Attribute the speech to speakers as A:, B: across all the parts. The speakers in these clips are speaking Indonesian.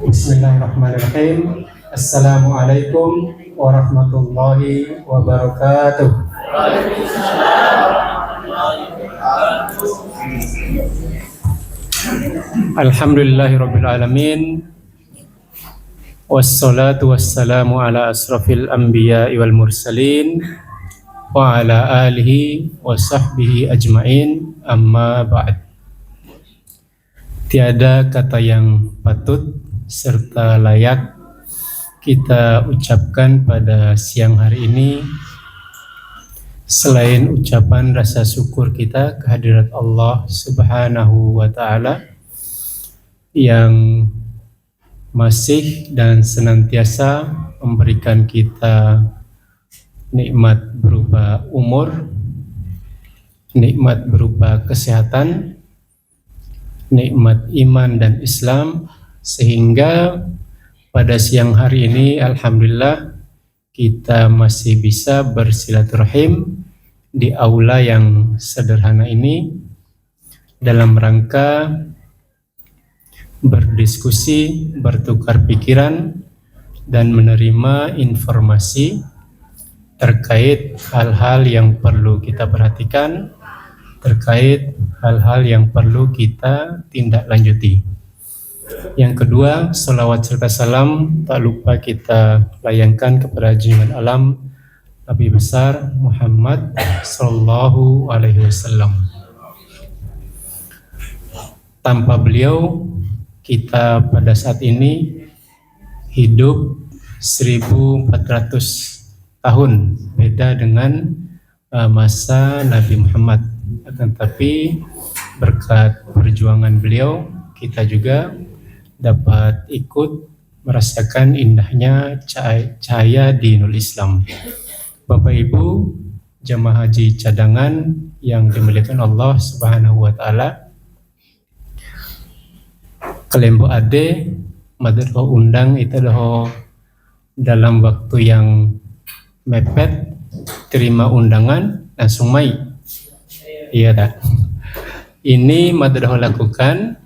A: Bismillahirrahmanirrahim. Assalamualaikum warahmatullahi wabarakatuh. Alhamdulillahirabbil alamin. Wassalatu wassalamu ala asrafil anbiya'i wal mursalin wa ala alihi wa sahbihi ajmain, amma ba'd. Tiada kata yang patut serta layak kita ucapkan pada siang hari ini selain ucapan rasa syukur kita kehadirat Allah Subhanahu wa Ta'ala yang masih dan senantiasa memberikan kita nikmat berupa umur, nikmat berupa kesehatan, nikmat iman dan Islam, sehingga pada siang hari ini alhamdulillah kita masih bisa bersilaturahim di aula yang sederhana ini dalam rangka berdiskusi, bertukar pikiran dan menerima informasi terkait hal-hal yang perlu kita perhatikan, terkait hal-hal yang perlu kita tindak lanjuti. Yang kedua, salawat serta salam tak lupa kita layangkan kepada junjungan alam Nabi besar Muhammad sallallahu alaihi wasallam. Tanpa beliau kita pada saat ini hidup 1400 tahun, beda dengan masa Nabi Muhammad. Akan tapi berkat perjuangan beliau kita juga dapat ikut merasakan indahnya cahaya dinul Islam. Bapak Ibu jemaah haji cadangan yang dimuliakan Allah Subhanahu wa Ta'ala, kelembo ade madrasah undang itu dalam waktu yang mepet terima undangan langsung mai. Iya tak? Ini madrasah lakukan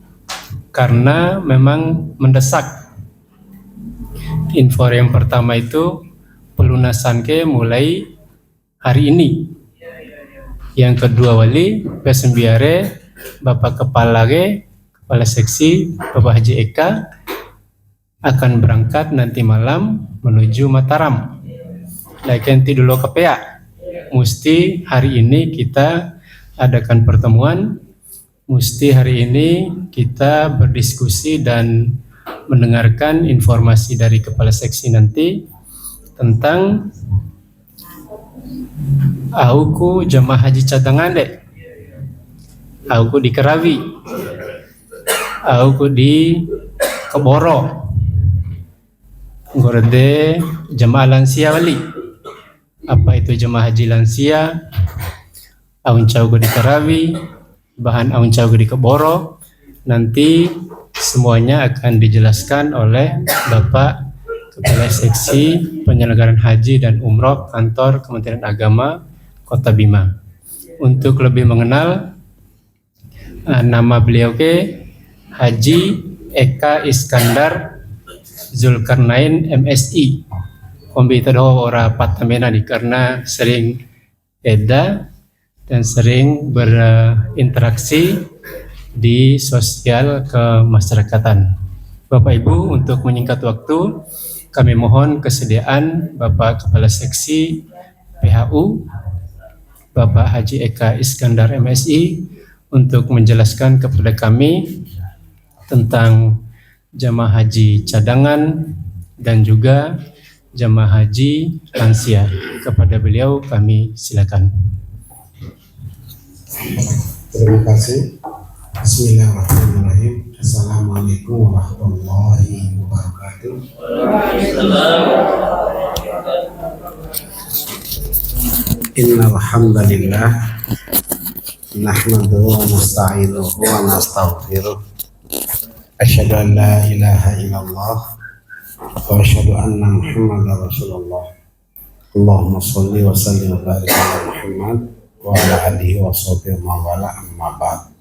A: karena memang mendesak. Info yang pertama itu pelunasan ke mulai hari ini. Yang kedua wali pesembiare Bapak Kepala Seksi Bapak Haji Eka akan berangkat nanti malam menuju Mataram. Nanti dulu ke PA. Mesti hari ini kita adakan pertemuan, mesti hari ini kita berdiskusi dan mendengarkan informasi dari Kepala Seksi nanti tentang auku jemaah haji cadangan dek, auku di Kerawi, auku di Keboro, gorde jemaah lansia wali. Apa itu jemaah haji lansia? Aun caugo di Kerawi, bahan aun caugo di Keboro, nanti semuanya akan dijelaskan oleh Bapak Kepala Seksi Penyelenggaraan Haji dan Umroh Kantor Kementerian Agama Kota Bima. Untuk lebih mengenal nama beliau ke Haji Eka Iskandar Zulkarnain MSI. Kombi itu ora patamena di karena sering beda dan sering berinteraksi di sosial kemasyarakatan. Bapak Ibu, untuk menyingkat waktu, kami mohon kesediaan Bapak Kepala Seksi PHU, Bapak Haji Eka Iskandar MSI, untuk menjelaskan kepada kami tentang jamaah haji cadangan dan juga jamaah haji lansia. Kepada beliau kami silakan.
B: Terima kasih. Bismillahirrahmanirrahim. Assalamualaikum warahmatullahi wabarakatuh. Innal hamdalillah nahmaduhu wa nasta'inuhu wa nastaghfiruh. Asyhadu an la ilaha illallah wa asyhadu anna Muhammadar Rasulullah. Allahumma shalli wa sallim wa barik ala Muhammad wa ala alihi wa sahbihi wa wala, amma ba'd.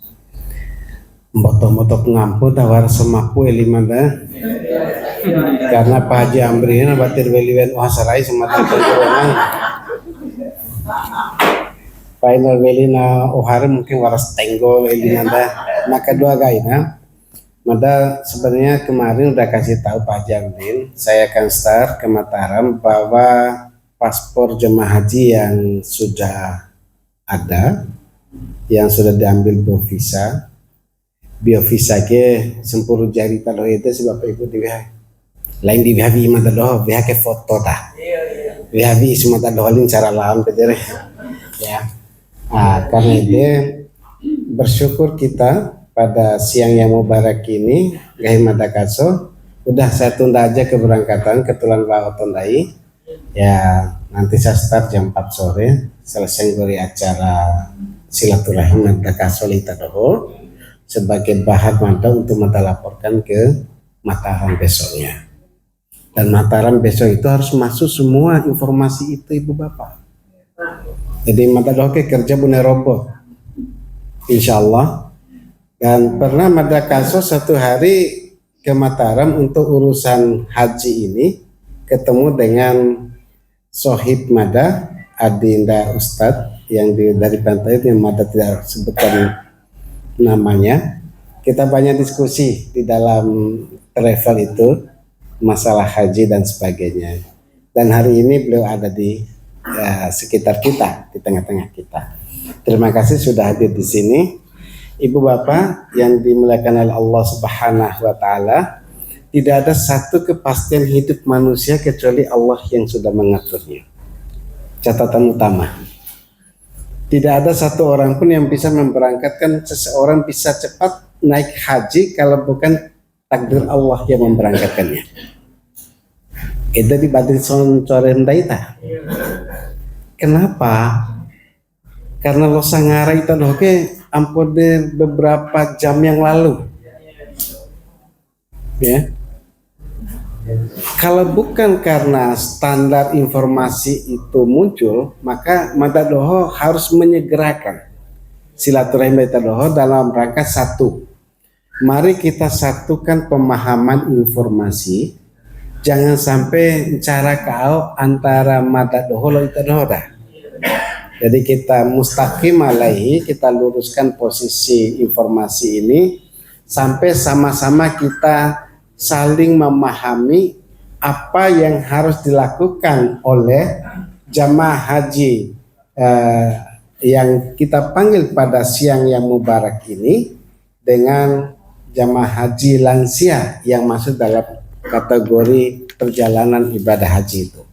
B: motok ngampu tawar semapu elimanda karena Pak Haji Amri na batir beliwen sarai semata terjadi final beli na ohare mungkin waras tenggol elimanda nah kedua gaina mada sebenarnya kemarin udah kasih tahu Pak Haji Amrin saya akan start ke Mataram bahwa paspor jemaah haji yang sudah ada yang sudah diambil biovisa ke sempuru jari talo itu si bapak ibu di BH lain di BH mata doh BH ke foto dah BH semua tak doholin cara lawan pedere ya karena itu bersyukur kita pada siang yang mubarak ini Gahi Madakaso udah saya tunda aja keberangkatan ketulan Pak Otondai ya nanti saya start jam 4 sore selesai dari acara silaturahim Madakaso Lita Doho sebagai bahan mata untuk mata laporkan ke Mataram besoknya. Dan Mataram besok itu harus masuk semua informasi itu ibu bapak. Jadi mata doke kerja punya robot, insya Allah. Dan pernah Mada Kaso satu hari ke Mataram untuk urusan haji ini ketemu dengan Sohib Mada Adinda Ustadz yang dari pantai itu yang Mada tidak sebutkan namanya. Kita banyak diskusi di dalam travel itu masalah haji dan sebagainya dan hari ini beliau ada di sekitar kita di tengah-tengah kita. Terima kasih sudah hadir di sini ibu bapak yang dimuliakan oleh Allah Subhanahu wa taala. Tidak ada satu kepastian hidup manusia kecuali Allah yang sudah mengaturnya. Catatan utama, tidak ada satu orang pun yang bisa memberangkatkan seseorang bisa cepat naik haji kalau bukan takdir Allah yang memberangkatkannya. Itu di batin soncoren daita. Kenapa? Karena lo sangara itu oke ampun deh beberapa jam yang lalu. Ya. Kalau bukan karena standar informasi itu muncul, maka Mata Doho harus menyegerakan silaturahim Mata Doho dalam rangka satu. Mari kita satukan pemahaman informasi, jangan sampai cara kau antara Mata Doho lo Ita Doho dah. Jadi kita mustaqim alaihi, kita luruskan posisi informasi ini sampai sama-sama kita saling memahami apa yang harus dilakukan oleh jamaah haji yang kita panggil pada siang yang mubarak ini dengan jamaah haji lansia yang masuk dalam kategori perjalanan ibadah haji itu.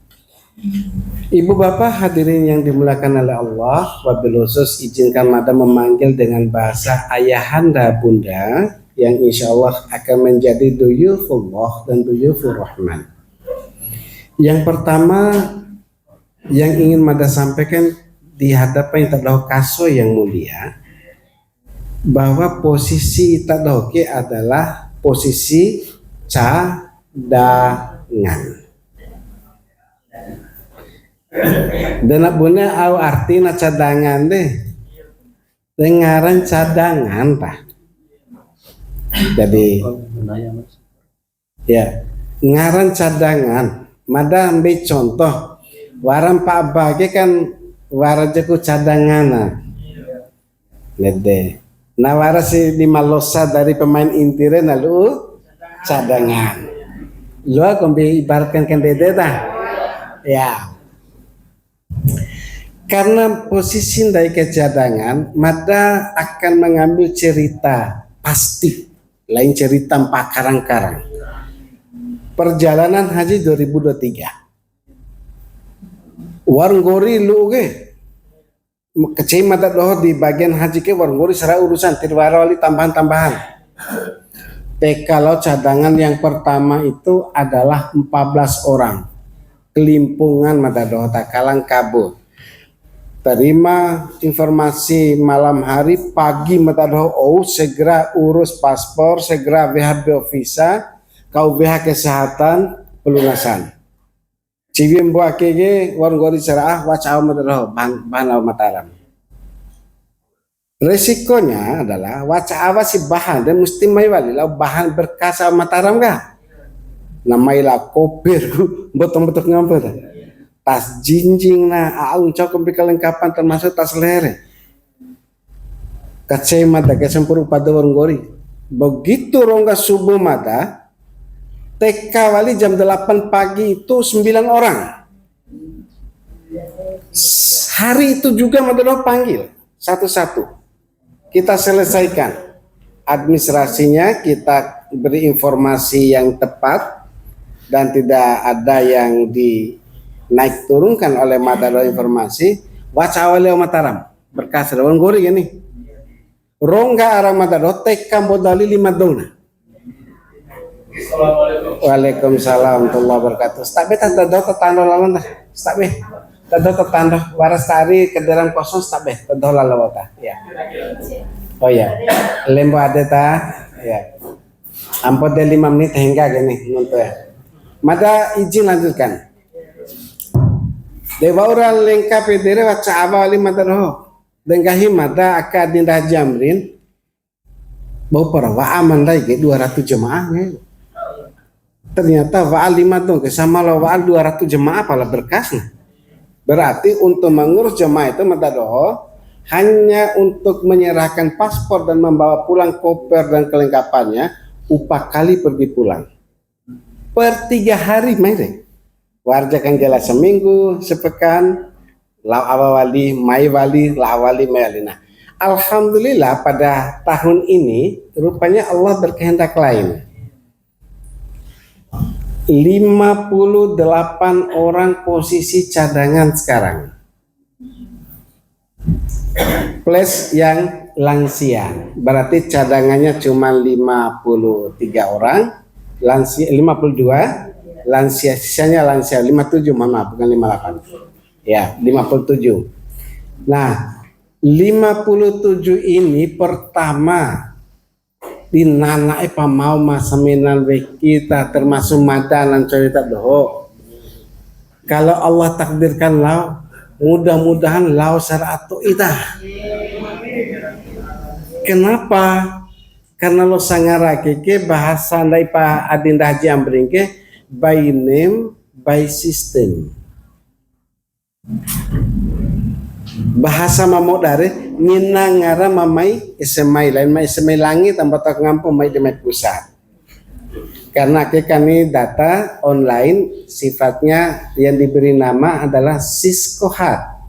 B: Ibu bapak hadirin yang dimuliakan oleh Allah, wabil khusus izinkan Mada memanggil dengan bahasa ayahanda bunda yang insya Allah akan menjadi duyufullah dan duyufur rahman. Yang pertama yang ingin Mada sampaikan di hadapan Tadaho Kaso yang mulia, bahwa posisi Tadahoke adalah posisi cadangan. Dan bunda au artinya cadangan deh, dengaran cadangan pak. Jadi ya ngaran cadangan. Mada ambil contoh waran Pak Bage kan warajaku cadangan lede. Nah waras si di Malosa dari pemain intiren lalu cadangan. Lu akan ibaratkan kan dede dah. Ya. Karena posisi dari kecadangan, Mada akan mengambil cerita pasti, lain cerita karang-karang. Perjalanan haji 2023. Warnggori lu ke? Kecil Mada doh di bagian haji ke warnggori serah urusan tirwarawali tambahan-tambahan. Kalau cadangan yang pertama itu adalah 14 orang. Kelimpungan Mada doh takalang kabut. Terima informasi malam hari, pagi Mata Doho segera urus paspor, segera VH visa, kau VH kesehatan, pelunasan. Cibim buah kege, warnggori cerah, wacau Mata Doho, banau Mataram. Resikonya adalah waca awa si bahan dan mesti mai wali lah bahan berkasa Mataram kah? Namai lah kopir betul-betul ngampur. Tas jinjing na aung cok kelengkapan termasuk tas lere. Kacai mata kesempur pada warung gori. Begitu rongga subuh mata TK wali jam 8 pagi itu 9 orang. Hari itu juga Madadoh panggil satu-satu. Kita selesaikan administrasinya, kita beri informasi yang tepat dan tidak ada yang dinaik turunkan oleh Madadoh informasi. Waca awalnya Mataram berkas lawan gori ini. Rongga arang Madadoh TK modali 5 dona. Waalaikumsalam warahmatullahi wabarakatuh. Stakbe tanda tetanda lawan dah. Stakbe tanda tetanda waras tari kederan kosong stakbe tanda lawan ta. Ya. Oh ya. Lembo ada ta. Ya. Ampun deh 5 menit hingga gini nonton ya. Mada izin lanjutkan. Dewa orang lengkap edere waca awal Madadoh. Denggahi mada akadin dah jamrin. Bau para wa aman lagi 200 jemaah. Ternyata wa'al 5 dong sama lo wa'al 200 jemaah pala berkasnya. Berarti untuk mengurus jemaah itu Madadoh hanya untuk menyerahkan paspor dan membawa pulang koper dan kelengkapannya upah kali pergi pulang per 3 hari mere. Warja kan jelas seminggu sepekan lau awali mai wali lawali mai wali. Nah, alhamdulillah pada tahun ini rupanya Allah berkehendak lain. 58 orang posisi cadangan sekarang plus yang lansia, berarti cadangannya cuma 53 orang, lansia 52, lansia sisanya lansia 57, maaf bukan 58 ya 57. Nah 57 ini pertama di nana epa mau masaminan kita termasuk madanan cerita doho. Kalau Allah takdirkan lau, mudah-mudahan lau saratu itah. Kenapa? Karena lo sangara keke bahasa ndai pa adinda haji ambringke by name by system. Bahasa mamodare nina ngara mamai esemai lain mai esemai langit tambah tak ngampu mai demet pusat. Karena kami data online sifatnya yang diberi nama adalah Siskohat.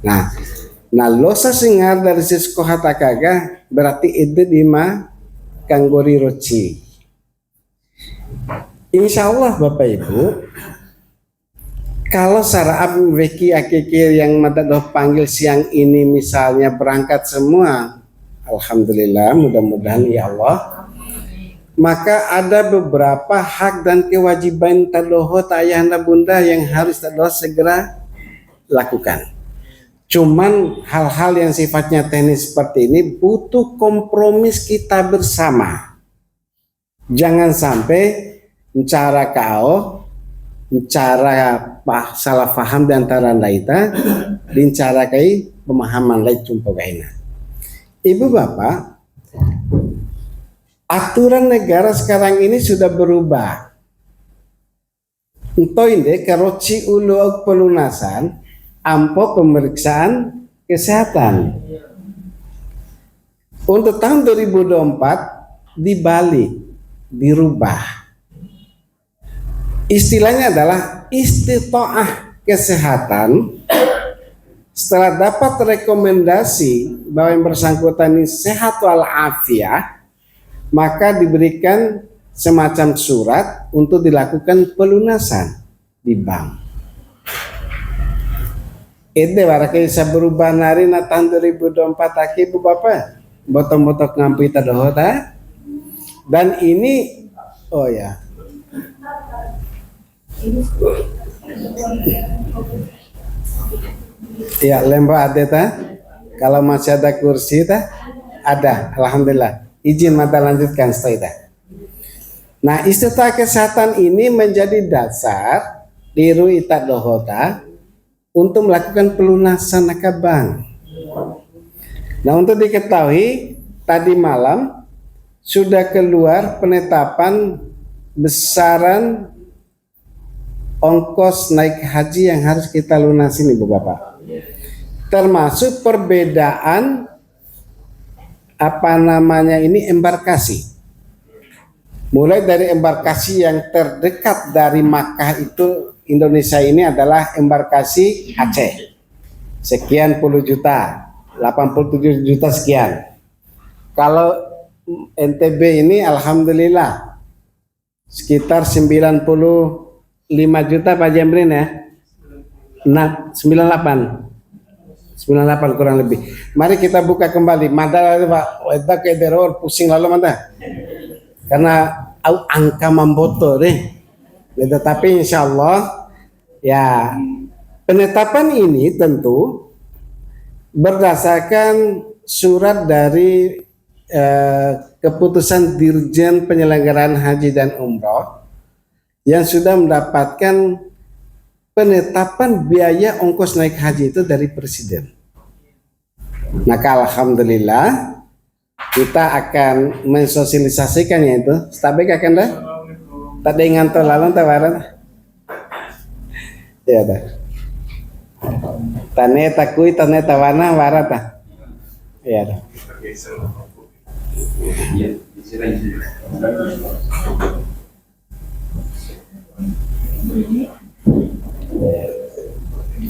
B: Nah losa singar dari Siskohat akaga berarti itu dima kanggori roci. Insya Allah Bapak Ibu, kalau saraf weki akikir yang Madadoh panggil siang ini misalnya berangkat semua, alhamdulillah, mudah-mudahan ya Allah, maka ada beberapa hak dan kewajiban tadoho ayahanda bunda yang harus tadoho segera lakukan. Cuman hal-hal yang sifatnya teknis seperti ini butuh kompromis kita bersama. Jangan sampai cara kau cara salah faham di antara laita dan cara kai pemahaman lain jumpa kaina. Ibu bapak, aturan negara sekarang ini sudah berubah. Entah ini karoci ulu pelunasan ampo pemeriksaan kesehatan untuk tahun 2024 dibalik, dirubah. Istilahnya adalah istitoah kesehatan. Setelah dapat rekomendasi bahwa yang bersangkutan ini sehat walafiat, maka diberikan semacam surat untuk dilakukan pelunasan di bank. Itu barakai bisa berubah nari na tahun 2024 aki ibu bapak botok-botok ngampi tadohota. Dan ini oh ya, ya lemba ada ta. Kalau masih ada kursi ta ada, alhamdulillah. Izin mata lanjutkan setelah. Nah istitoah kesehatan ini menjadi dasar diru ita dohota untuk melakukan pelunasan ke bank. Nah, untuk diketahui, tadi malam sudah keluar penetapan besaran ongkos naik haji yang harus kita lunasi nih Bapak. Termasuk perbedaan embarkasi. Mulai dari embarkasi yang terdekat dari Makkah itu Indonesia ini adalah embarkasi Aceh. Sekian puluh juta, 87 juta sekian. Kalau NTB ini alhamdulillah sekitar 95 juta Pak Jamrin ya. Nah, 98 kurang lebih. Mari kita buka kembali. Mada Pak, weda ke deror pusing lalu mada. Karena angka memboto deh. Tetapi insya Allah ya penetapan ini tentu berdasarkan surat dari keputusan Dirjen Penyelenggaraan Haji dan Umroh yang sudah mendapatkan penetapan biaya ongkos naik haji itu dari Presiden. Maka alhamdulillah kita akan mensosialisasikannya itu. Stabek akan dah? Tadi ngantor lalu tawaran. Ya dah. Tane takui tane tawana warata. Ya dah.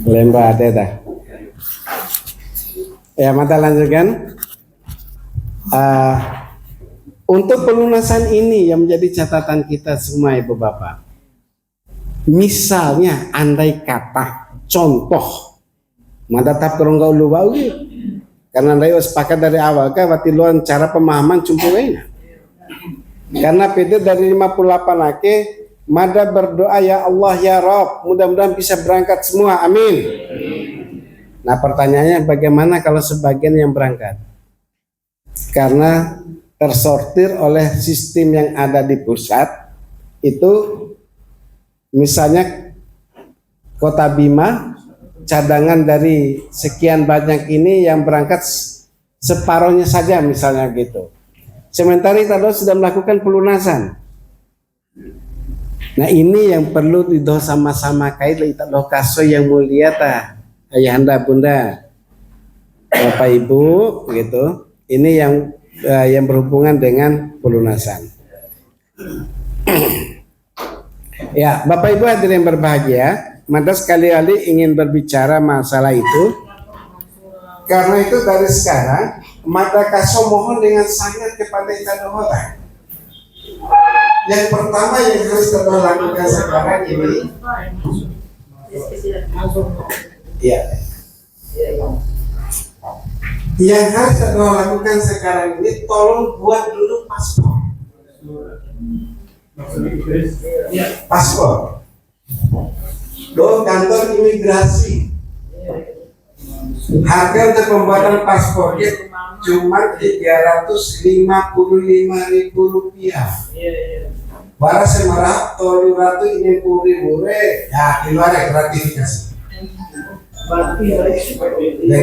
B: Lembah ada dah. Ya, mata lanjutkan. Untuk pelunasan ini yang menjadi catatan kita semua Ibu Bapak. Misalnya andai kata contoh madatap kerongga ulu bau karena andai sepakat dari awal kan berarti luar cara pemahaman cumpunya. Karena PT dari 58 ake mada berdoa ya Allah ya Rob, mudah-mudahan bisa berangkat semua, amin. Nah pertanyaannya bagaimana kalau sebagian yang berangkat? Karena tersortir oleh sistem yang ada di pusat itu, misalnya Kota Bima cadangan dari sekian banyak ini yang berangkat separuhnya saja misalnya gitu. Sementara kita sudah melakukan pelunasan. Nah ini yang perlu didoa sama-sama kait doa kaso yang mulia ta ayahanda bunda bapak ibu gitu. Ini yang berhubungan dengan pelunasan. Ya bapak ibu hadirin yang berbahagia, maka sekali-kali ingin berbicara masalah itu. Karena itu dari sekarang maka kaso mohon dengan sangat kepada kita doa. Yang pertama yang harus kita lakukan sekarang ini, ya, yang harus kita lakukan sekarang ini, tolong buat dulu paspor. Paspor. Do kantor imigrasi. Harga untuk pembuatan paspornya cuma Rp355.000. Bara semarah tolu ratu ini puri ya di luar gratifikasi. Ya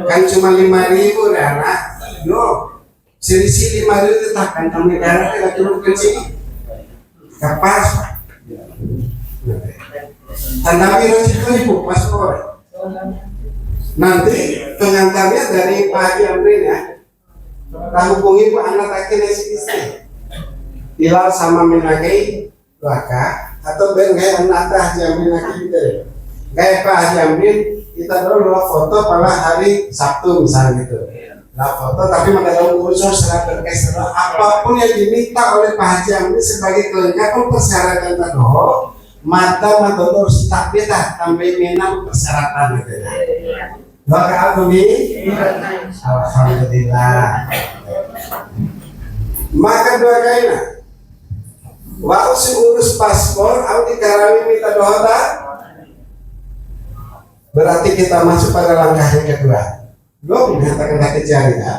B: kan cuma 5.000 anak. Yo selisih 5.000 itu takkan kami negara kita turunkan sini. Kapas. Tanda itu ibu paspor. Nanti pengantarnya dari Pak Haji Amrin ya. Hubungi Pak anak akhirnya istri. Hilal sama menakai laka atau ben kayak anak Haji Amrin gitu. Kayak Pak Haji Amrin kita dulu foto pada hari Sabtu misalnya gitu. Nah foto tapi dalam urusan secara berkaitan apapun yang diminta oleh Pak Haji Amrin sebagai kelengkapan persyaratan terdoa mata harus tak beda tambah menang persyaratan gitu ya. Maka aku nih, alhamdulillah. Maka dua kali waktu si urus paspor, aku dikarami minta doa tak? Berarti kita masuk pada langkah yang kedua. Lo menyatakan kata jari ya?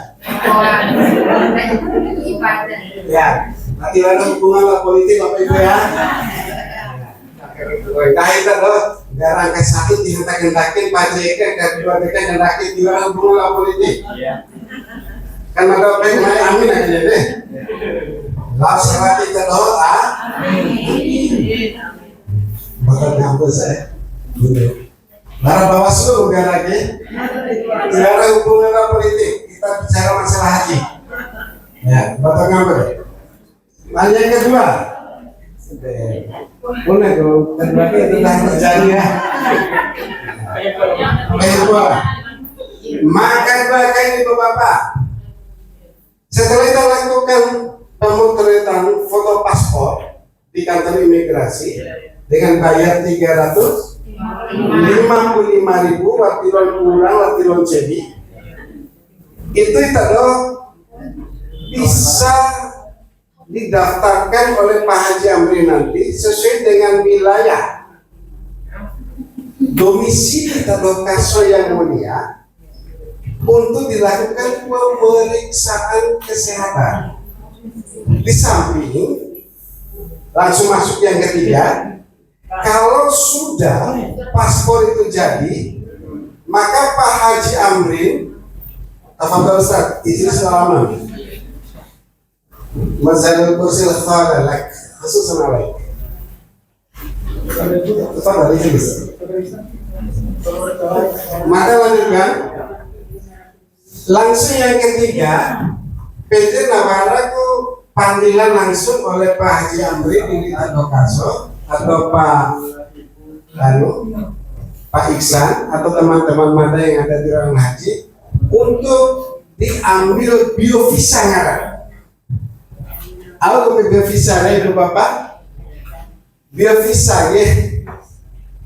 B: Ya, nanti ada hubungan lah politik apa itu ya? Nah itu loh, garang ke satu dihentak-hentakin Pak JK kedua mereka hendakin di orang hubungan politik. Kan ada baik naik amin aja deh. Laksana kita doa. Bahkan ngampus saya. Lara Bawaslu bukan lagi. Negara hubungan politik. Kita bicara masalah haji. Ya, bapak ngampus. Yang kedua. Boleh kalau terbagi tentang terjadi ya. Kedua. Maka ini bapak. Setelah kita lakukan pemotretan foto paspor di kantor imigrasi dengan bayar 355.000 watilon kurang watilon cebi, itu bisa didaftarkan oleh Pak Haji Amri nanti sesuai dengan wilayah domisili kaso yang mulia untuk dilakukan pemeriksaan kesehatan. Di samping langsung masuk yang ketiga, kalau sudah paspor itu jadi, maka Pak Haji Amrin, tafadhol Ustaz, izin salaman. Mazalul kursil khalalak, khususan alaik. Tafadhol izin Ustaz. Maka lanjutkan. Langsung yang ketiga, PT Nawaraku panggilan langsung oleh Pak Haji Amri di Advokaso atau Pak Iksan atau teman-teman mata yang ada di ruang haji untuk diambil biovisa ngarang. Apa biovisa itu Bapak? Biovisa ya.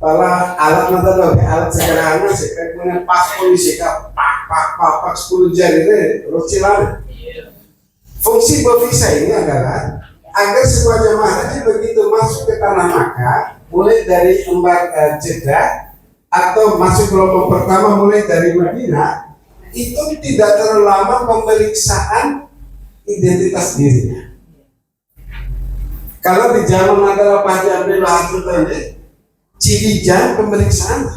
B: Para alat mata alat sederhana seperti punya pas polisi pak 10 jari ini rocilan. Fungsi biovisa ini adalah agar sebuah jemaah haji begitu masuk ke tanah Makkah, mulai dari embar Jeddah atau masuk gelombang pertama mulai dari Madinah, itu tidak terlalu lama pemeriksaan identitas dirinya. Kalau di zaman adalah Pak Haji Abdul Wahid ini Cilijang pemeriksaan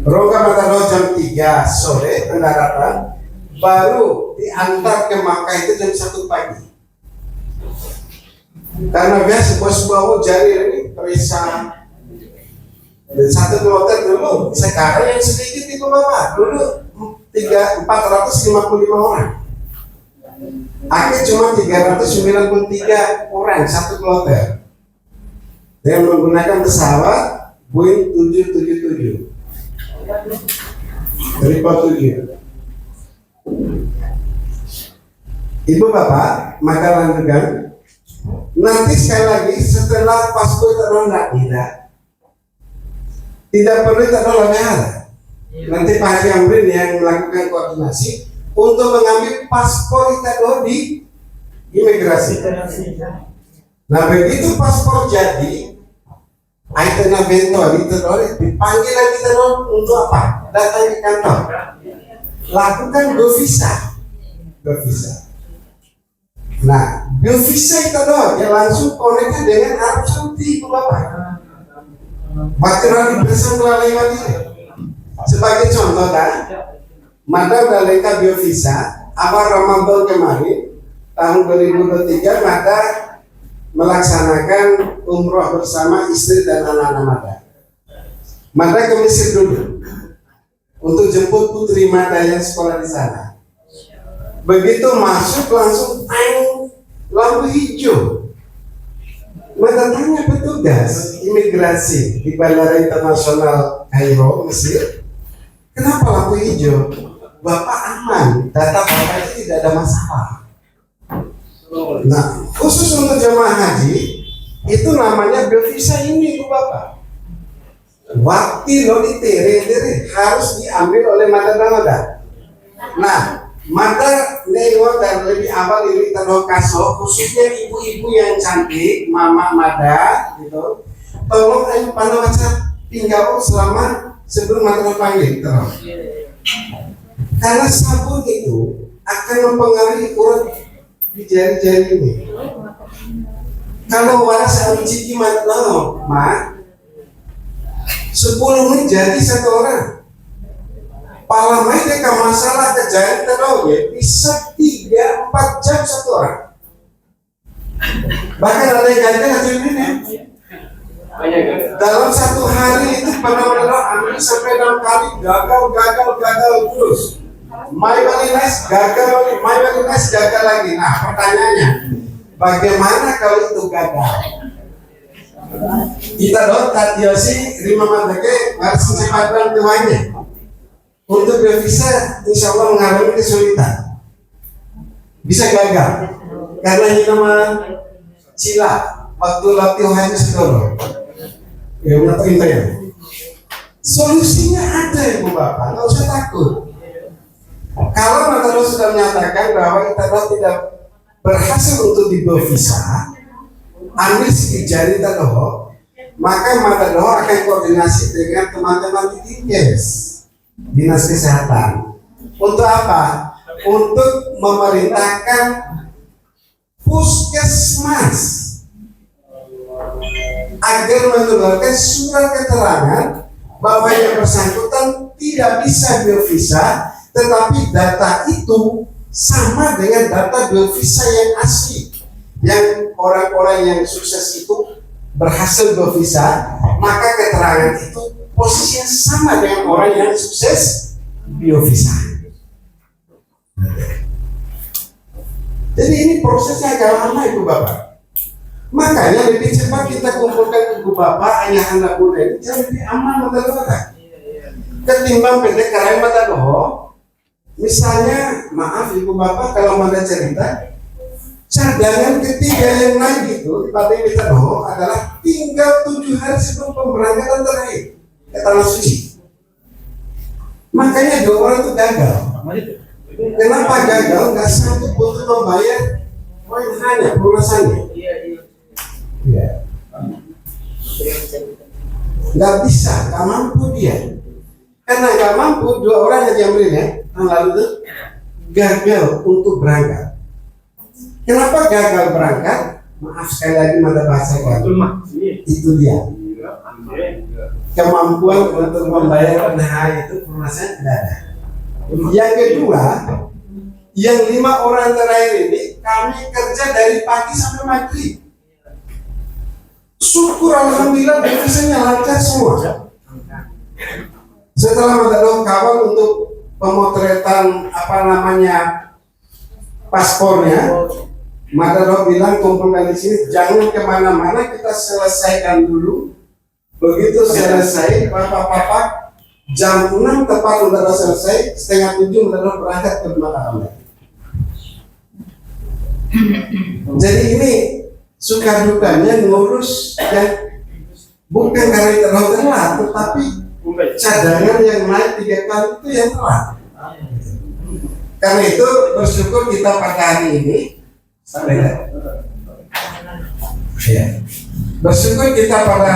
B: Rongga Mataro jam 3 sore pendaratan, baru diantar ke Makkah itu jam 1 pagi. Karena biasa sebuah jari ini periksa 1 kloter dulu, sekarang yang sedikit itu Bapak, dulu 455 orang. Akhirnya cuma 393 orang 1 kloter. Dengan menggunakan pesawat Boeing 777 7. Ibu Bapak, maka lanjutkan. Nanti sekali lagi setelah paspor terronda tidak perlu terronda. Nanti Pak Haji Amrin yang melakukan koordinasi untuk mengambil paspor kita di imigrasi. Nah begitu paspor jadi, Aitena Bento dipanggil lagi untuk apa? Datang ke kantor, lakukan biovisa. Nah, biovisa itu dia langsung koneknya dengan Arab Saudi, Bapak. Bakal bersama lewat ini. Sebagai contoh Mada udah lengkap biovisa. Awal Ramadan kemarin tahun 2023 Mada melaksanakan umroh bersama istri dan anak-anak Mada. Mada ke Mesir dulu untuk jemput putri Mada yang sekolah di sana. Begitu masuk langsung lampu hijau. Mada tanya petugas imigrasi di Bandara Internasional Kairo, Mesir, kenapa lampu hijau? Bapak aman, data Bapak itu tidak ada masalah. Nah, khusus untuk jemaah haji itu namanya biovisa ini Bu Bapak. Waktu lo ditere harus diambil oleh mata. Nah, mata nengok dan lebih awal ini terlokaso, khususnya ibu-ibu yang cantik, mama mada gitu. Tolong ayo pada baca tinggal selama sebelum mata panggil terus. Karena sabun itu akan mempengaruhi ukuran di jari-jari ini. Kalau waras ciki mak, 10 menit jadi 1 orang. Palamai ke masalah kejadian terlalu bisa 3-4 jam 1 orang. Bahkan ada yang gagal hasil ini. Dalam 1 hari itu benar-benar ambil sampai 6 kali gagal terus. My Balinas gagal lagi. Nah pertanyaannya, bagaimana kalau itu gagal? Kita tadiosi 5 matake harus secepatnya tuanya. Untuk bisa insya Allah mengalami kesulitan, bisa gagal karena ini nama sila waktu latihannya sedoro. Ya menurut ya. Solusinya ada Ibu Bapak, nggak usah takut. Kalau Matador sudah menyatakan bahwa kita tidak berhasil untuk dibawa visa, ambil sidik jari Matador, maka Matador akan koordinasi dengan teman-teman di Dinkes. Dinas Kesehatan. Untuk apa? Untuk memerintahkan puskesmas agar mengeluarkan surat keterangan bahwa yang bersangkutan tidak bisa biovisa, tetapi data itu sama dengan data biovisa yang asli. Yang orang-orang yang sukses itu berhasil biovisa, maka keterangan itu posisinya sama dengan orang yang sukses biovisa. Jadi ini prosesnya agak lama Ibu Bapak. Makanya lebih cepat kita kumpulkan Ibu Bapak, ayah anak muda ini jauh lebih aman Matador. Ketimbang PT Karya Matador. Misalnya, maaf Ibu Bapak kalau ada cerita, cadangan ketiga yang naik itu di Partai Matador adalah tinggal 7 hari sebelum pemberangkatan terakhir ke Tanah Suci. Makanya 2 orang itu gagal. Kenapa gagal? Nggak sanggup untuk membayar poin hanya pelunasannya. Iya. Nggak bisa, nggak mampu dia. Karena nggak mampu, 2 orang yang jamrinnya yang lalu itu gagal untuk berangkat. Kenapa gagal berangkat? Maaf sekali lagi mata bahasa kan. Itu dia. Kemampuan untuk membayar PNH itu pelunasan tidak ada. Yang kedua, yang 5 orang terakhir ini kami kerja dari pagi sampai maghrib. Syukur alhamdulillah biasanya lancar semua. Setelah Matador kawal untuk pemotretan paspornya, Matador bilang kumpulkan di sini, jangan kemana-mana, kita selesaikan dulu. Begitu selesai, Bapak-bapak jam 6 tepat udah selesai, setengah 7 udah berangkat ke rumah kami. Jadi ini suka dukanya ngurus dan bukan karena terlalu telat, tetapi cadangan yang naik 3 kali itu yang telat. Karena itu bersyukur kita pada hari ini, bersyukur kita pada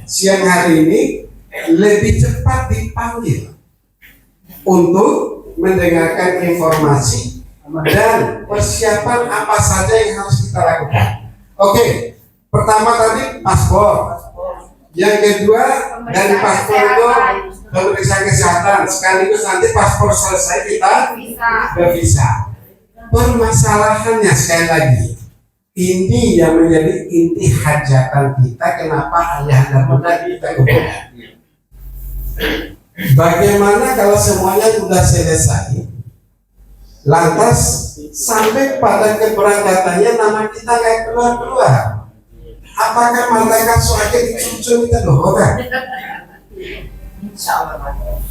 B: siang hari ini lebih cepat dipanggil untuk mendengarkan informasi dan persiapan apa saja yang harus kita lakukan. Oke, pertama tadi paspor. Yang kedua dari paspor itu pemeriksaan kesehatan. Sekaligus nanti paspor selesai kita visa. Permasalahannya sekali lagi, ini yang menjadi inti hajatan kita. Kenapa ayah dan bunda kita kumpulkan? Bagaimana kalau semuanya sudah selesai, lantas sampai pada keberangkatannya nama kita nggak keluar? Apakah mereka suaka dicucuk kita doakan?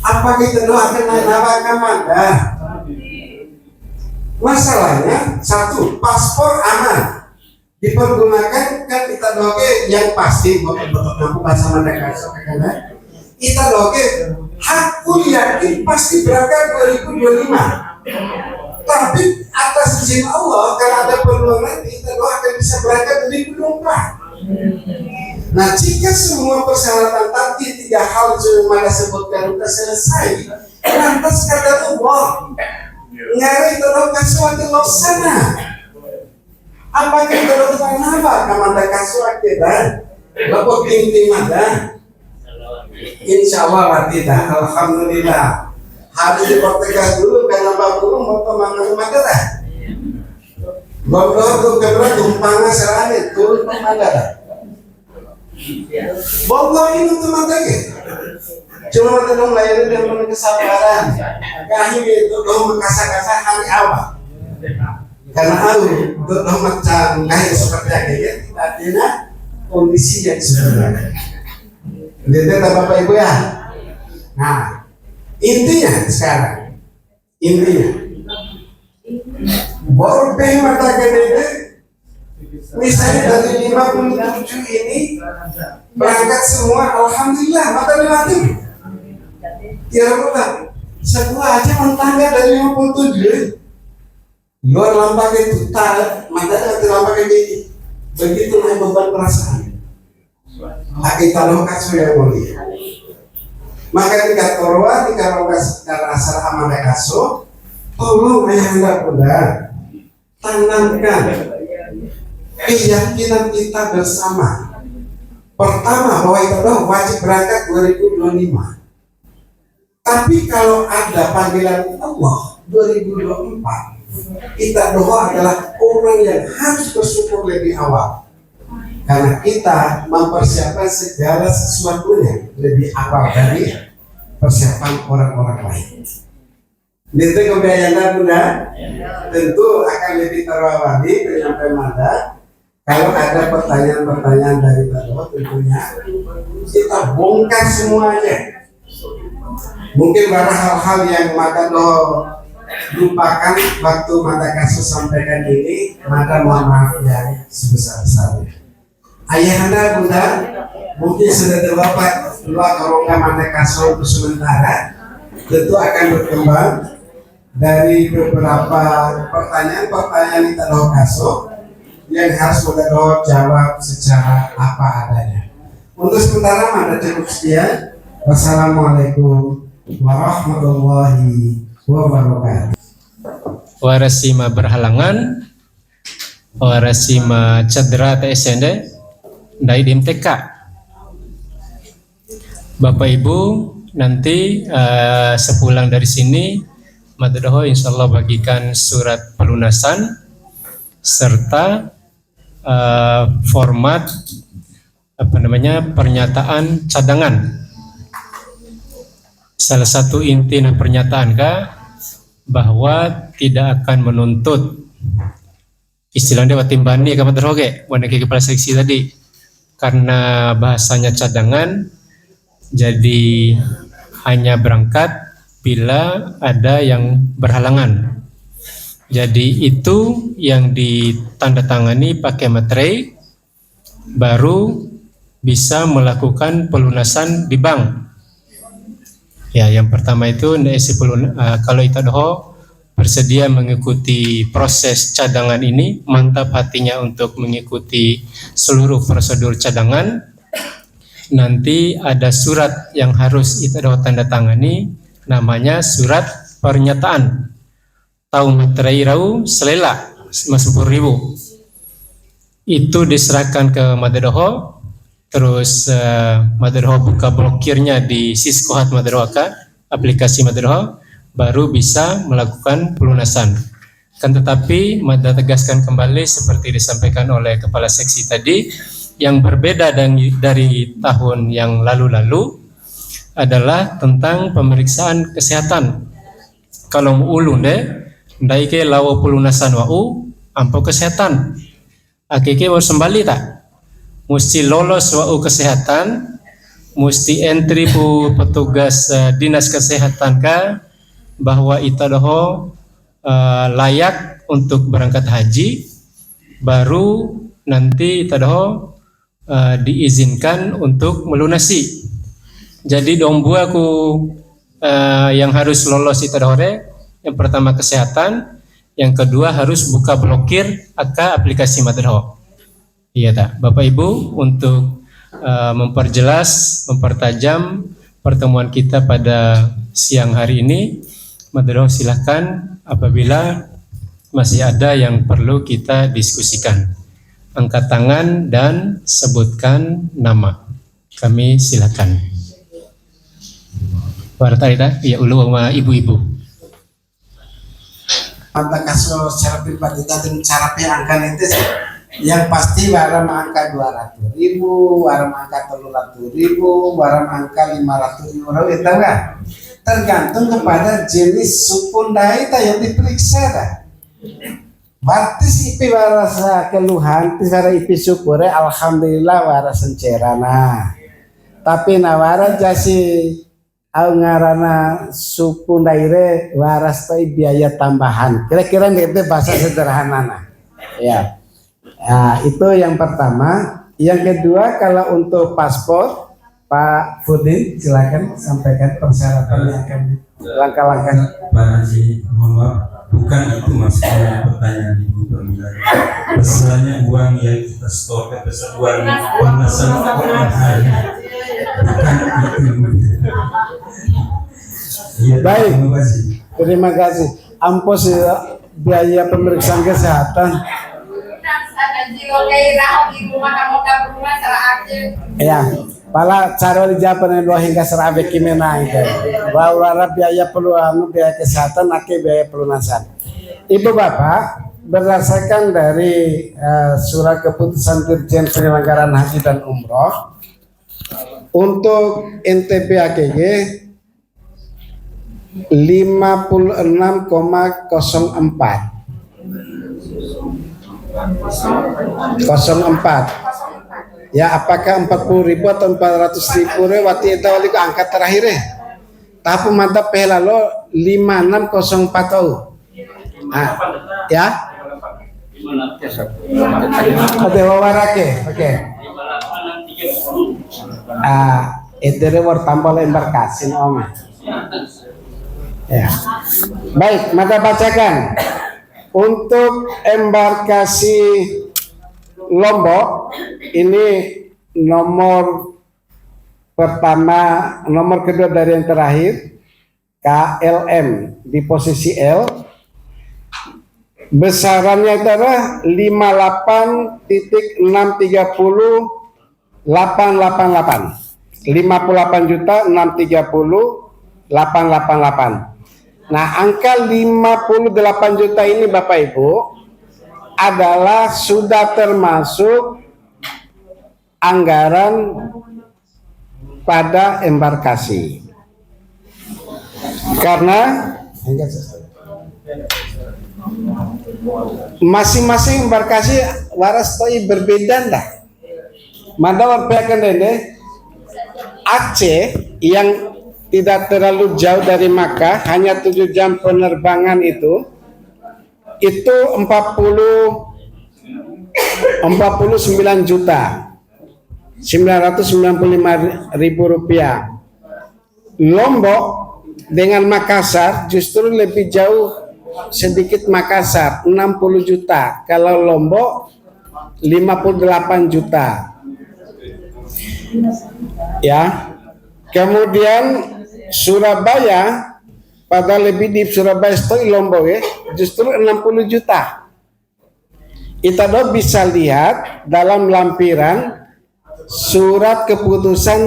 B: Apa kita doakan nama kamanda? Masalahnya satu, paspor aman dipergunakan kan kita doakan yang pasti betul-betul bahasa mereka kan? Kita doakan hakul yakin pasti berangkat 2025. Tapi atas izin Allah kalau ada peluang nanti kita doakan bisa berangkat 2024. Nah jika semua persyaratan tadi 3 hal yang mana sebutkan sudah selesai, lantas kata Allah ngari tolong kasuat di sana. Apakah tolong apa kamanda kasuat kita? Lapor pinting ada. Insya Allah tidak. Alhamdulillah. Harus dipraktekkan dulu karena bapak mau pemangkas Madara. Bapak tuh kebetulan tumpangnya serane turun ke Madara. Bapak ini tuh matanya. Cuma mata dong layar dia punya kesabaran. Kami itu dong kasar-kasar hari awal. Karena aku dong macam lahir seperti ini artinya kondisi yang sebenarnya. Lihat Bapak Ibu ya. Nah, intinya sekarang, borbe mata gede misalnya dari 57 ini berangkat semua, alhamdulillah mata mati. Tiada kota, setelah aja mentangga dari 57 luar lampak itu tak mata nanti lampak ini begitulah beban perasaan. Kita lokasi yang mulia. Maka tingkat korwa, tingkat lokasi karena asal amanah kaso, tolong ayahanda Bunda tanamkan keyakinan kita bersama. Pertama bahwa itu wajib berangkat 2025. Tapi kalau ada panggilan Allah 2024, kita doa adalah orang yang harus bersyukur lebih awal. Karena kita mempersiapkan segala sesuatunya lebih awal dari persiapan orang-orang lain. Itu kebiayaan Bunda tentu akan lebih terawali penyampaian Mada. Kalau ada pertanyaan-pertanyaan dari Bapak tentunya kita bongkar semuanya. Mungkin ada hal-hal yang Mada lupakan waktu Mada kasus sampaikan ini, Mada mohon maaf yang sebesar-besarnya. Ayahanda Bunda mungkin sudah terbapak luar rongga Mada kasus untuk sementara, tentu akan berkembang dari beberapa pertanyaan kita kasus yang harus Mada jawab secara apa adanya. Untuk sementara Mada cukup sekian. Wassalamualaikum warahmatullahi wabarakatuh.
A: Warasima berhalangan, warasima cedera TSND, dari DMTK. Bapak Ibu nanti sepulang dari sini, Madraho insya Allah bagikan surat pelunasan serta format pernyataan cadangan. Salah satu inti pernyataan bahwa tidak akan menuntut istilahnya watimbani kapan terhoge wanita kepala seksi tadi karena bahasanya cadangan, jadi hanya berangkat bila ada yang berhalangan. Jadi itu yang ditandatangani pakai materai baru bisa melakukan pelunasan di bank. Ya, yang pertama itu kalau itu bersedia mengikuti proses cadangan ini, mantap hatinya untuk mengikuti seluruh prosedur cadangan. Nanti ada surat yang harus itu tanda tangani, namanya surat pernyataan. Tahu materai rau selela 50.000. Itu diserahkan ke Madraho. Terus Madraho buka blokirnya di Siskohat Madraho, aplikasi Madraho, baru bisa melakukan pelunasan. Kan tetapi Mada tegaskan kembali seperti disampaikan oleh Kepala Seksi tadi, yang berbeda dari tahun yang lalu-lalu adalah tentang pemeriksaan kesehatan. Kalau mau ulun ndai ke lawa pelunasan wau ampo kesehatan. Akike harus kembali tak? Mesti lolos wau kesehatan, mesti entry pu petugas dinas kesehatan bahwa itu layak untuk berangkat haji, baru nanti itu diizinkan untuk melunasi. Jadi dombu aku yang harus lolos itu yang pertama kesehatan, yang kedua harus buka blokir aplikasi Madraho. Iya tak, Bapak Ibu, untuk memperjelas, mempertajam pertemuan kita pada siang hari ini, Madraho silahkan apabila masih ada yang perlu kita diskusikan. Angkat tangan dan sebutkan nama. Kami silakan. Warta ya ulu sama ibu-ibu.
B: Mata kasus secara pribadi dan cara angka itu yang pasti barang angka 200.000, barang angka 300.000, barang angka 500.000 itu enggak? Tergantung kepada jenis suku daita yang diperiksa dah. Berarti ipi warasa keluhan, tisara ipi syukure alhamdulillah warasan cerana. Tapi nawara jasi au ngarana suku daire waras toi biaya tambahan. Kira-kira itu bahasa sederhana. Ya. Nah, itu yang pertama. Yang kedua, kalau untuk paspor, Pak Fudin silakan sampaikan persyaratan yang akan langkah-langkah.
C: Pak Haji, mohon maaf, bukan itu masalah pertanyaan Ibu Pramila. Masalahnya uang yang kita store uang pemesan uang hari, bukan itu. Ya,
B: Baik,
C: terima kasih.
B: terima kasih. Ampos ya, biaya pemeriksaan kesehatan. Ya, pala cara dijawab dua hingga serabe kimena itu. Bahwa biaya biaya kesehatan, biaya pelunasan. Ibu bapak, berdasarkan dari surat keputusan Dirjen Penyelenggaraan Haji dan Umroh untuk NTP AKG 56,04. Ya, apakah 40.000 atau 400.000 wati itu wali angkat terakhir tapi mantap pelalo 5604 tahu. Ya. Ada wawarake, oke. Itu reward tambah embarkasi om. Ya. Baik, maka bacakan. Untuk embarkasi Lombok ini nomor pertama, nomor kedua dari yang terakhir KLM di posisi L. Besarannya itu adalah 58.630.888. 58.630.888. Nah, angka 58 juta ini Bapak Ibu adalah sudah termasuk anggaran pada embarkasi. Karena masing-masing embarkasi waras toi berbeda dah. Mandawar peakan dende Aceh yang tidak terlalu jauh dari Makkah, hanya 7 jam penerbangan itu 49 juta 995.000 rupiah. Lombok dengan Makassar justru lebih jauh sedikit Makassar 60 juta, kalau Lombok 58 juta. Ya. Kemudian Surabaya, pada lebih di Surabaya itu Lombok ya, justru 60 juta. Kita bisa lihat dalam lampiran surat keputusan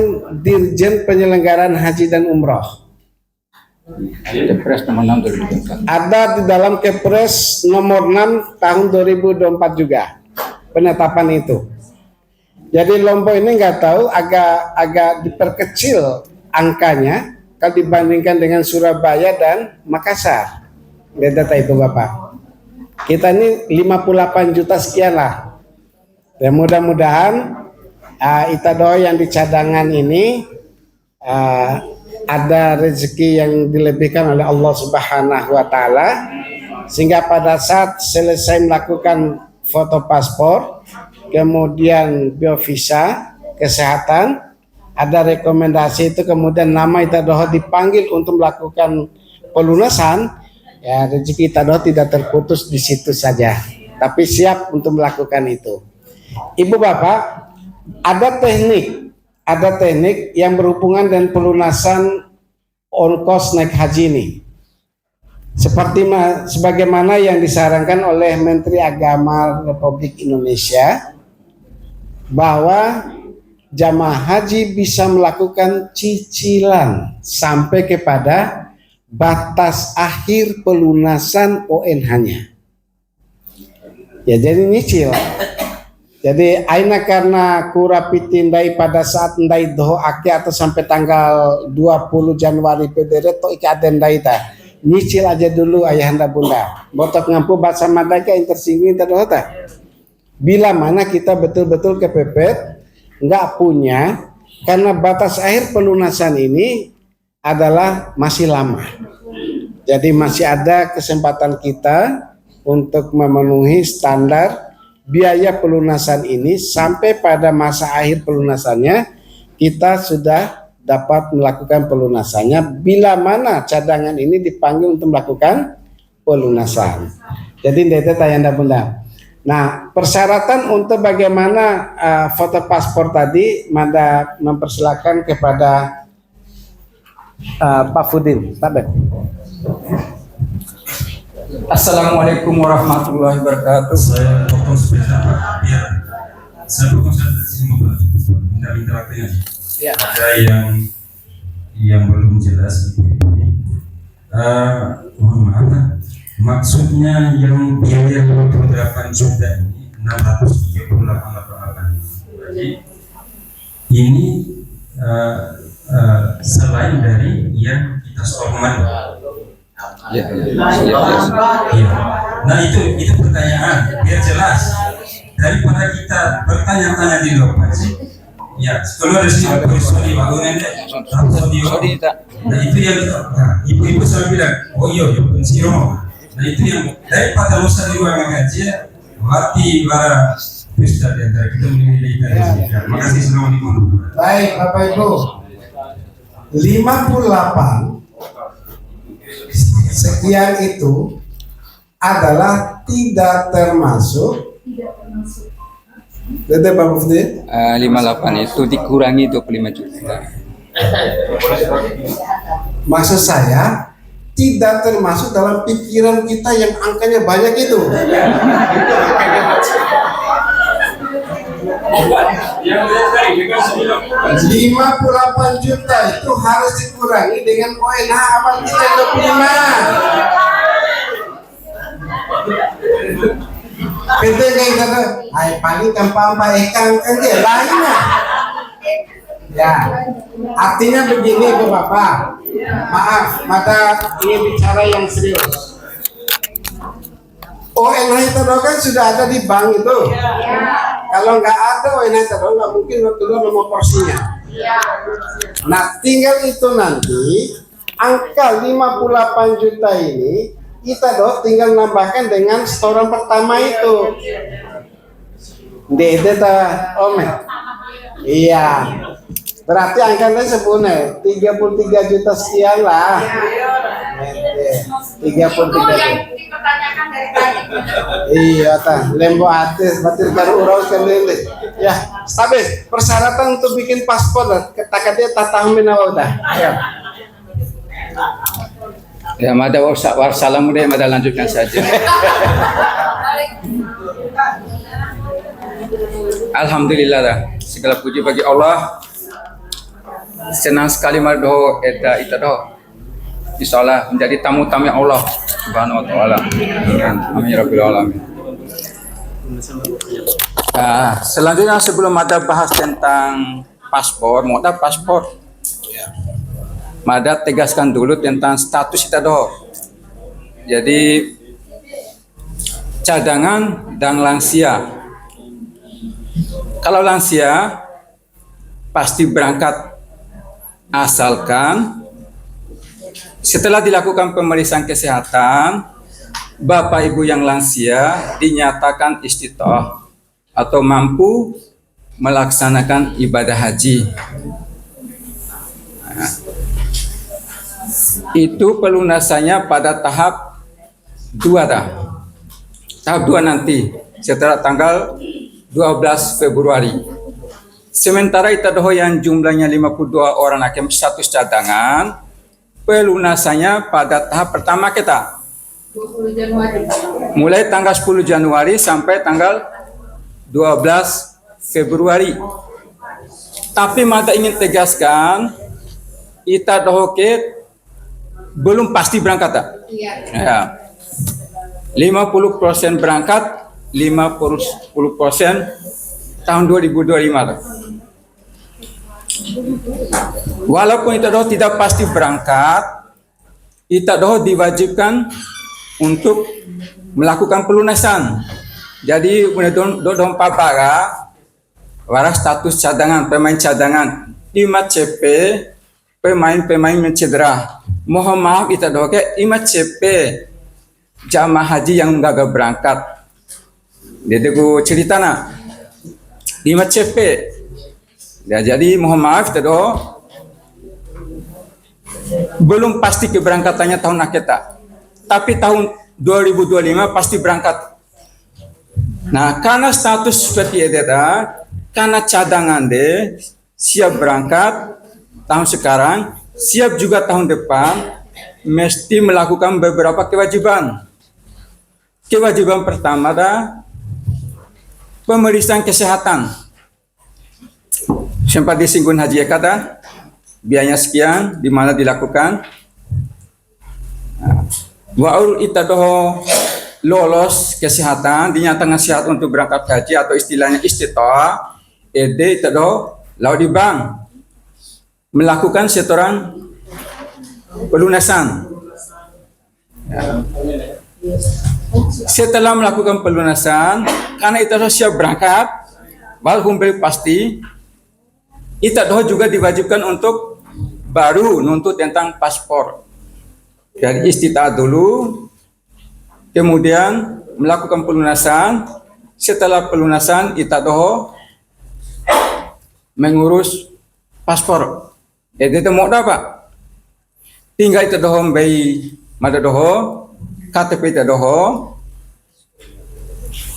B: Dirjen Penyelenggaraan Haji dan Umroh.
D: Kepres nomor 6 2024.
B: Ada di dalam Kepres nomor 6 tahun 2024 juga penetapan itu. Jadi Lombok ini nggak tahu agak diperkecil angkanya kalau dibandingkan dengan Surabaya dan Makassar. Beda tak Ibu Bapak. Kita ini 58 juta sekian lah. Dan mudah-mudahan kita doa yang di cadangan ini ada rezeki yang dilebihkan oleh Allah Subhanahu wa taala, sehingga pada saat selesai melakukan foto paspor, kemudian biovisa, kesehatan, ada rekomendasi itu, kemudian nama Itadoho dipanggil untuk melakukan pelunasan, ya rezeki Itadoho tidak terputus di situ saja, tapi siap untuk melakukan itu. Ibu Bapak, ada teknik yang berhubungan dengan pelunasan ongkos naik haji ini. Sebagaimana yang disarankan oleh Menteri Agama Republik Indonesia, bahwa jamaah haji bisa melakukan cicilan sampai kepada batas akhir pelunasan ONH-nya. Ya, jadi nyicil. Jadi aina karena kurapitin dari pada saat ndai doho ake atau sampai tanggal 20 Januari pedere to ika aden dai ta. Nyicil aja dulu ayahanda bunda. Botok ngampu bahasa madaka yang tersinggung terdoho ta. Bila mana kita betul-betul kepepet nggak punya, karena batas akhir pelunasan ini adalah masih lama. Jadi masih ada kesempatan kita untuk memenuhi standar biaya pelunasan ini sampai pada masa akhir pelunasannya kita sudah dapat melakukan pelunasannya bila mana cadangan ini dipanggil untuk melakukan pelunasan. Jadi ndete tayanda bunda. Nah, persyaratan untuk bagaimana foto paspor tadi Mada mempersilakan kepada Pak Fudin. Tabek.
D: Assalamualaikum warahmatullahi wabarakatuh.
C: Saya potong sebentar Pak, biar saya potong semua minta waktunya.
D: Ya.
C: Ada yang belum jelas ini. Mohon maaf, maksudnya yang biaya 28 juta ini 638. Jadi ini selain dari yang kita sorongkan.
D: Ya.
C: Iya. Nah itu pertanyaan biar jelas daripada kita bertanya-tanya di luar sih. Ya, keluar dari sini sorry bangunan deh. Nah itu yang ibu-ibu selalu bilang, oh iya pensiro. Nah itu yang daripada lusa di ruang ngaji berarti para Ustaz yang kita menilai dari sini. Terima kasih assalamualaikum.
B: Baik Bapak Ibu, 58 sekian itu adalah tidak termasuk. Tidak Pak Mufti.
D: 58 itu dikurangi 25 juta.
B: Maksud saya tidak termasuk dalam pikiran kita yang angkanya banyak itu. 58 juta itu harus dikurangi dengan ONH amal kita 25. PT kayak kata, ay pagi tanpa ekang kan dia lainnya. Ya, artinya begini Bu Bapak. Maaf, maka ini bicara yang serius. ONH itu kan sudah ada di bank itu. Kalau nggak ada ONH itu nggak mungkin keluar nomor porsinya. Nah, tinggal itu nanti angka 58 juta ini kita tinggal nambahkan dengan setoran pertama itu. Dede ta Om. Iya. Berarti angkanya sebenarnya 33 juta sekian lah. 33 juta. Iya ta, lembo atis batir karu urus kembali. Ya, stabil. Persyaratan untuk bikin paspor kata dia tatahum minawa udah. Ya.
D: Ya, mada wassalamu deh, mada lanjutkan saja. Alhamdulillah dah. Segala puji bagi Allah. Senang sekali mardoh ita doh. Insyaallah menjadi tamu-tamu Allah Subhanahu wa taala. Amin ya rabbil alamin. Selanjutnya sebelum ada bahas tentang paspor, mau ada paspor. Mada tegaskan dulu tentang status kita doh. Jadi cadangan dan lansia. Kalau lansia pasti berangkat asalkan setelah dilakukan pemeriksaan kesehatan Bapak Ibu yang lansia dinyatakan istitoah atau mampu melaksanakan ibadah haji. Nah, itu pelunasannya pada tahap 2 dah. Tahap 2 nanti setelah tanggal 12 Februari. Sementara itu yang jumlahnya 52 orang hakim status cadangan, pelunasannya pada tahap pertama kita.
E: 20 Januari.
D: Mulai tanggal 10 Januari sampai tanggal 12 Februari. Tapi mata ingin tegaskan, kita dohoket belum pasti berangkat tak? Ya. 50% berangkat, 50% tahun 2025 tak? Walaupun kita doh tidak pasti berangkat, kita doh diwajibkan untuk melakukan pelunasan. Jadi doh papara waras status cadangan, pemain cadangan imat CP, pemain mencedera. Mohon maaf kita doh ke imat CP jamaah haji yang gagal berangkat. Jadi aku cerita nak imat CP. Ya, jadi mohon maaf kita doh belum pasti keberangkatannya tahun kita, tapi tahun 2025 pasti berangkat. Nah, karena status seperti itu, karena cadangan deh siap berangkat tahun sekarang, siap juga tahun depan, mesti melakukan beberapa kewajiban. Kewajiban pertama adalah pemeriksaan kesehatan. Sempat disinggung Haji Eka dah, biayanya sekian, di mana dilakukan. Wa'ul itadoh lolos kesehatan, dinyatakan sehat untuk berangkat haji atau istilahnya istita'ah, itadoh lalu di bank melakukan setoran pelunasan. Setelah melakukan pelunasan, karena itadoh siap berangkat, walaupun belum pasti, itadoh juga diwajibkan untuk baru nuntut tentang paspor. Jadi istita'ah dulu, kemudian melakukan pelunasan. Setelah pelunasan, itadoh mengurus paspor. Jadi itu mau apa? Tinggal itadoh bayi madadoh, KTP itadoh,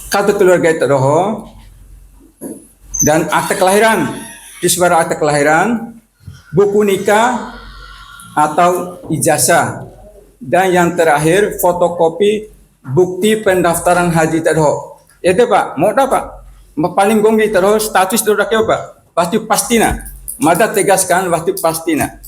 D: kartu keluarga itadoh, dan akte kelahiran. Di sebarang akte kelahiran, buku nikah atau ijazah, dan yang terakhir fotokopi bukti pendaftaran haji tadoh. Itu Pak, mau apa? Paling gonggi tadoh status itu dah Pak. Pasti nak. Mada tegaskan pasti pasti nak.